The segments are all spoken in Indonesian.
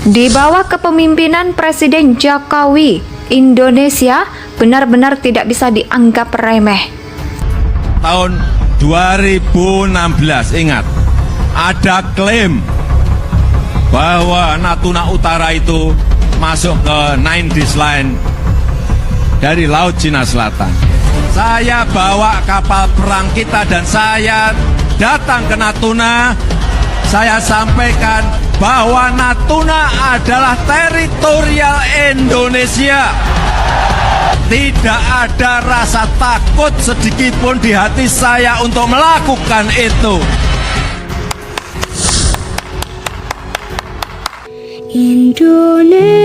Di bawah kepemimpinan Presiden Jokowi, Indonesia benar-benar tidak bisa dianggap remeh. Tahun 2016, ingat, ada klaim bahwa Natuna Utara itu masuk ke 90s line dari Laut Cina Selatan. Saya bawa kapal perang kita dan saya datang ke Natuna. Saya sampaikan bahwa Natuna adalah teritorial Indonesia. Tidak ada rasa takut sedikitpun di hati saya untuk melakukan itu. Indonesia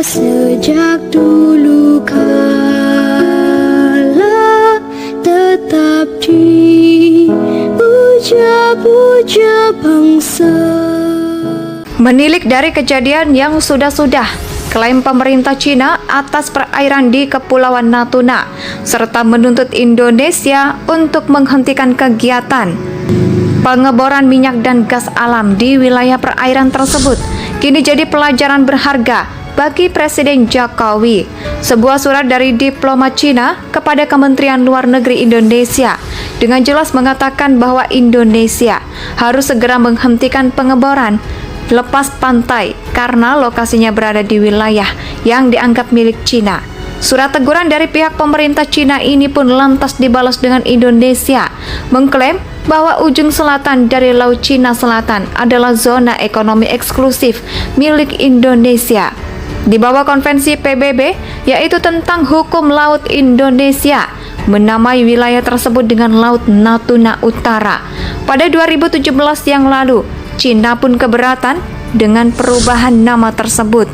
sejak dulu kala tetap dipuja-puja bangsa. Menilik dari kejadian yang sudah-sudah, klaim pemerintah Cina atas perairan di Kepulauan Natuna, serta menuntut Indonesia untuk menghentikan kegiatan pengeboran minyak dan gas alam di wilayah perairan tersebut, kini jadi pelajaran berharga bagi Presiden Jokowi. Sebuah surat dari diplomat Cina kepada Kementerian Luar Negeri Indonesia dengan jelas mengatakan bahwa Indonesia harus segera menghentikan pengeboran lepas pantai karena lokasinya berada di wilayah yang dianggap milik Cina. Surat teguran dari pihak pemerintah Cina ini pun lantas dibalas dengan Indonesia mengklaim bahwa ujung selatan dari Laut Cina Selatan adalah zona ekonomi eksklusif milik Indonesia di bawah konvensi PBB, yaitu tentang hukum laut Indonesia, menamai wilayah tersebut dengan Laut Natuna Utara. Pada 2017 yang lalu, Cina pun keberatan dengan perubahan nama tersebut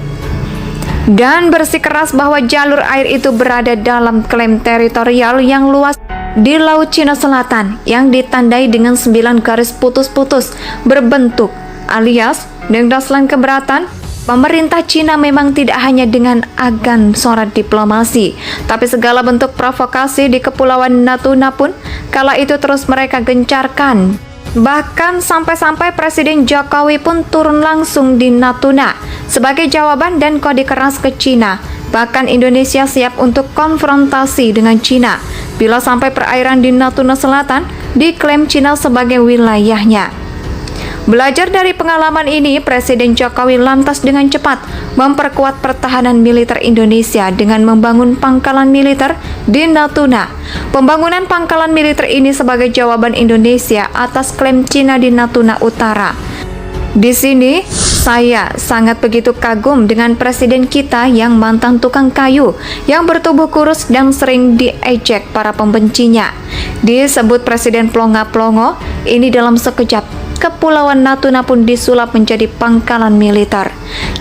dan bersikeras bahwa jalur air itu berada dalam klaim teritorial yang luas di Laut Cina Selatan yang ditandai dengan 9 garis putus-putus berbentuk alias dengan dasar keberatan. Pemerintah Cina memang tidak hanya dengan agan sorot diplomasi, tapi segala bentuk provokasi di Kepulauan Natuna pun kala itu terus mereka gencarkan. Bahkan sampai-sampai Presiden Jokowi pun turun langsung di Natuna sebagai jawaban dan kode keras ke Cina. Bahkan Indonesia siap untuk konfrontasi dengan Cina bila sampai perairan di Natuna Selatan diklaim Cina sebagai wilayahnya. Belajar dari pengalaman ini, Presiden Jokowi lantas dengan cepat memperkuat pertahanan militer Indonesia dengan membangun pangkalan militer di Natuna. Pembangunan pangkalan militer ini sebagai jawaban Indonesia atas klaim Cina di Natuna Utara. Di sini, saya sangat begitu kagum dengan presiden kita yang mantan tukang kayu, yang bertubuh kurus dan sering diejek para pembencinya. Disebut presiden plonga-plongo, ini dalam sekejap Kepulauan Natuna pun disulap menjadi pangkalan militer.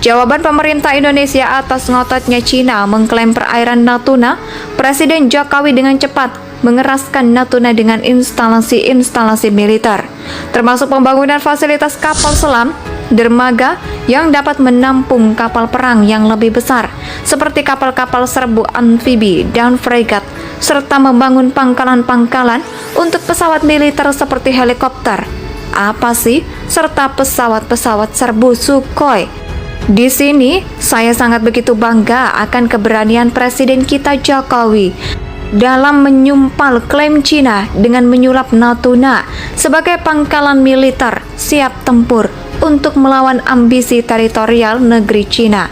Jawaban pemerintah Indonesia atas ngototnya Cina mengklaim perairan Natuna, Presiden Jokowi dengan cepat mengeraskan Natuna dengan instalasi-instalasi militer, termasuk pembangunan fasilitas kapal selam, dermaga yang dapat menampung kapal perang yang lebih besar, seperti kapal-kapal serbu amfibi dan fregat, serta membangun pangkalan-pangkalan untuk pesawat militer seperti helikopter, serta pesawat-pesawat serbu Sukhoi. Di sini, saya sangat begitu bangga akan keberanian Presiden kita Jokowi dalam menyumpal klaim Cina dengan menyulap Natuna sebagai pangkalan militer siap tempur untuk melawan ambisi teritorial negeri Cina.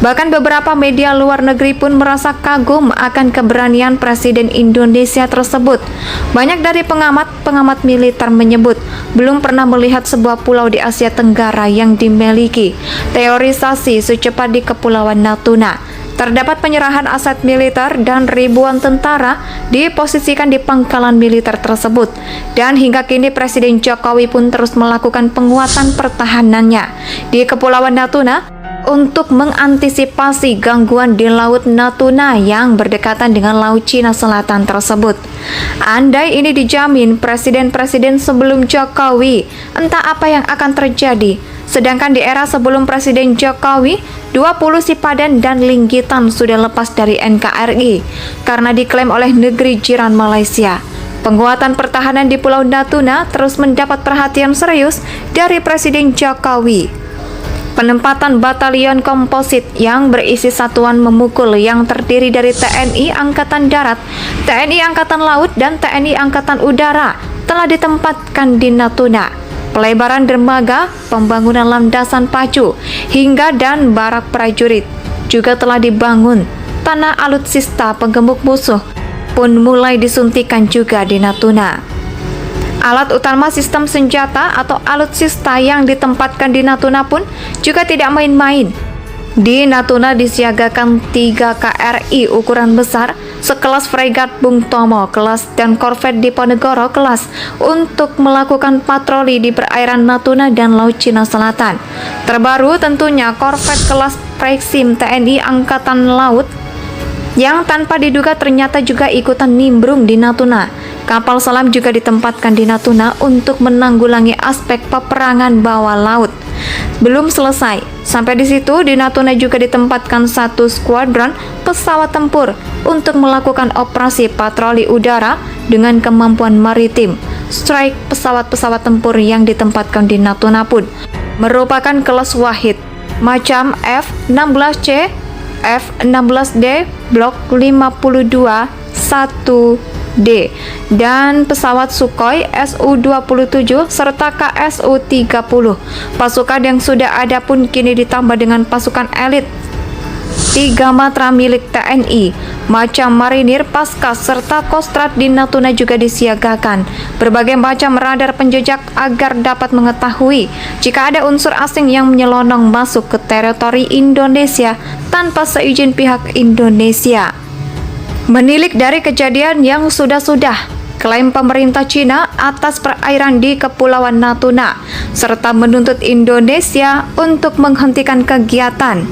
Bahkan beberapa media luar negeri pun merasa kagum akan keberanian Presiden Indonesia tersebut. Banyak dari pengamat militer menyebut belum pernah melihat sebuah pulau di Asia Tenggara yang dimiliki teorisasi secepat di Kepulauan Natuna. Terdapat penyerahan aset militer dan ribuan tentara diposisikan di pangkalan militer tersebut. Dan hingga kini Presiden Jokowi pun terus melakukan penguatan pertahanannya di Kepulauan Natuna untuk mengantisipasi gangguan di Laut Natuna yang berdekatan dengan Laut Cina Selatan tersebut. Andai ini dijamin presiden-presiden sebelum Jokowi, entah apa yang akan terjadi. Sedangkan di era sebelum Presiden Jokowi, 20 Sipadan dan Linggitan sudah lepas dari NKRI karena diklaim oleh negeri jiran Malaysia. Penguatan pertahanan di Pulau Natuna terus mendapat perhatian serius dari Presiden Jokowi. Penempatan batalion komposit yang berisi satuan memukul yang terdiri dari TNI Angkatan Darat, TNI Angkatan Laut, dan TNI Angkatan Udara telah ditempatkan di Natuna. Pelebaran dermaga, pembangunan landasan pacu, hingga dan barak prajurit juga telah dibangun. Tanah alutsista penggemuk musuh pun mulai disuntikan juga di Natuna. Alat utama sistem senjata atau alutsista yang ditempatkan di Natuna pun juga tidak main-main. Di Natuna disiagakan 3 KRI ukuran besar sekelas fregat Bung Tomo kelas dan korvet Diponegoro kelas untuk melakukan patroli di perairan Natuna dan Laut Cina Selatan. Terbaru tentunya korvet kelas Prexim TNI Angkatan Laut yang tanpa diduga ternyata juga ikutan nimbrung di Natuna. Kapal selam juga ditempatkan di Natuna untuk menanggulangi aspek peperangan bawah laut. Belum selesai, sampai di situ di Natuna juga ditempatkan 1 skuadron pesawat tempur untuk melakukan operasi patroli udara dengan kemampuan maritim. Strike pesawat-pesawat tempur yang ditempatkan di Natuna pun merupakan kelas Wahid, macam F-16C, F-16D, Blok 52 1D, dan pesawat Sukhoi Su-27 serta KSU-30. Pasukan yang sudah ada pun kini ditambah dengan pasukan elit 3 matra milik TNI, macam Marinir, Paskas, serta Kostrad di Natuna juga disiagakan. Berbagai macam radar penjejak agar dapat mengetahui jika ada unsur asing yang menyelonong masuk ke teritori Indonesia tanpa seizin pihak Indonesia. Menilik dari kejadian yang sudah-sudah, klaim pemerintah Cina atas perairan di Kepulauan Natuna, serta menuntut Indonesia untuk menghentikan kegiatan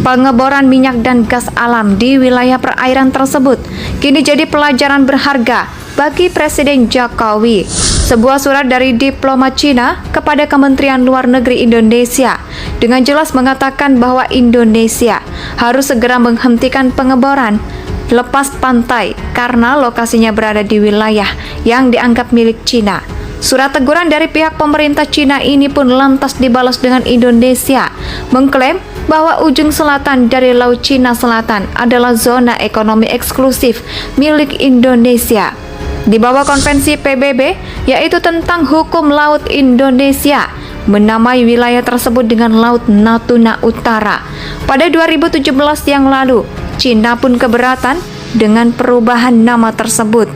pengeboran minyak dan gas alam di wilayah perairan tersebut, kini jadi pelajaran berharga bagi Presiden Jokowi. Sebuah surat dari diplomat Cina kepada Kementerian Luar Negeri Indonesia dengan jelas mengatakan bahwa Indonesia harus segera menghentikan pengeboran lepas pantai karena lokasinya berada di wilayah yang dianggap milik Cina. Surat teguran dari pihak pemerintah Cina ini pun lantas dibalas dengan Indonesia mengklaim bahwa ujung selatan dari Laut Cina Selatan adalah zona ekonomi eksklusif milik Indonesia di bawah konvensi PBB, yaitu tentang hukum laut Indonesia, menamai wilayah tersebut dengan Laut Natuna Utara. Pada 2017 yang lalu, Cina pun keberatan dengan perubahan nama tersebut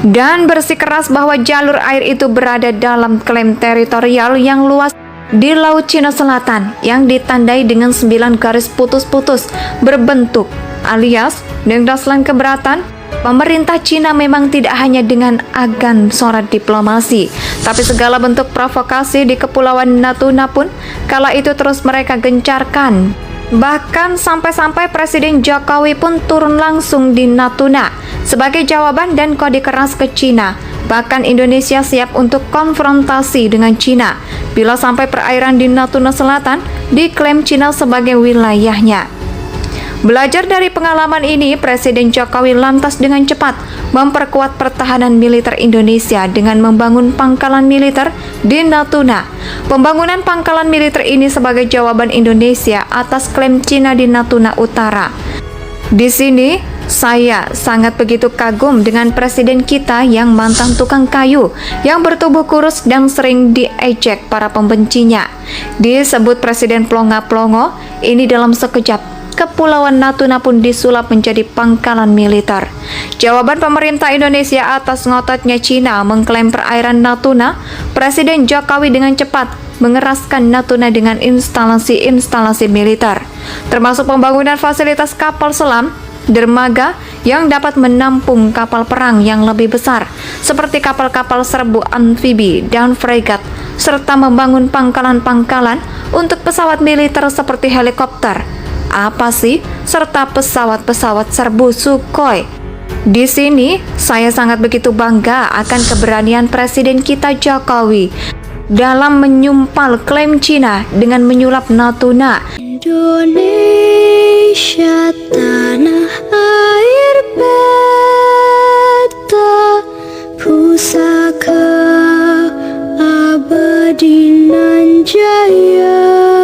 dan bersikeras bahwa jalur air itu berada dalam klaim teritorial yang luas di Laut Cina Selatan yang ditandai dengan 9 garis putus-putus berbentuk, alias dengan dasar keberatan. Pemerintah Cina memang tidak hanya dengan agan sorot diplomasi, tapi segala bentuk provokasi di Kepulauan Natuna pun kala itu terus mereka gencarkan. Bahkan sampai-sampai Presiden Jokowi pun turun langsung di Natuna sebagai jawaban dan kode keras ke Cina. Bahkan Indonesia siap untuk konfrontasi dengan Cina bila sampai perairan di Natuna Selatan diklaim Cina sebagai wilayahnya. Belajar dari pengalaman ini, Presiden Jokowi lantas dengan cepat memperkuat pertahanan militer Indonesia dengan membangun pangkalan militer di Natuna. Pembangunan pangkalan militer ini sebagai jawaban Indonesia atas klaim Cina di Natuna Utara. Di sini, saya sangat begitu kagum dengan presiden kita yang mantan tukang kayu, yang bertubuh kurus dan sering diejek para pembencinya. Disebut Presiden Plonga-Plongo, ini dalam sekejap Kepulauan Natuna pun disulap menjadi pangkalan militer. Jawaban pemerintah Indonesia atas ngototnya Cina mengklaim perairan Natuna, Presiden Jokowi dengan cepat mengeraskan Natuna dengan instalasi-instalasi militer, termasuk pembangunan fasilitas kapal selam, dermaga yang dapat menampung kapal perang yang lebih besar, seperti kapal-kapal serbu amfibi dan fregat, serta membangun pangkalan-pangkalan untuk pesawat militer seperti helikopter, serta pesawat-pesawat serbu Sukhoi. Di sini, saya sangat begitu bangga akan keberanian Presiden kita Jokowi dalam menyumpal klaim Cina dengan menyulap Natuna. Indonesia tanah air beta, pusaka abadi nan jaya.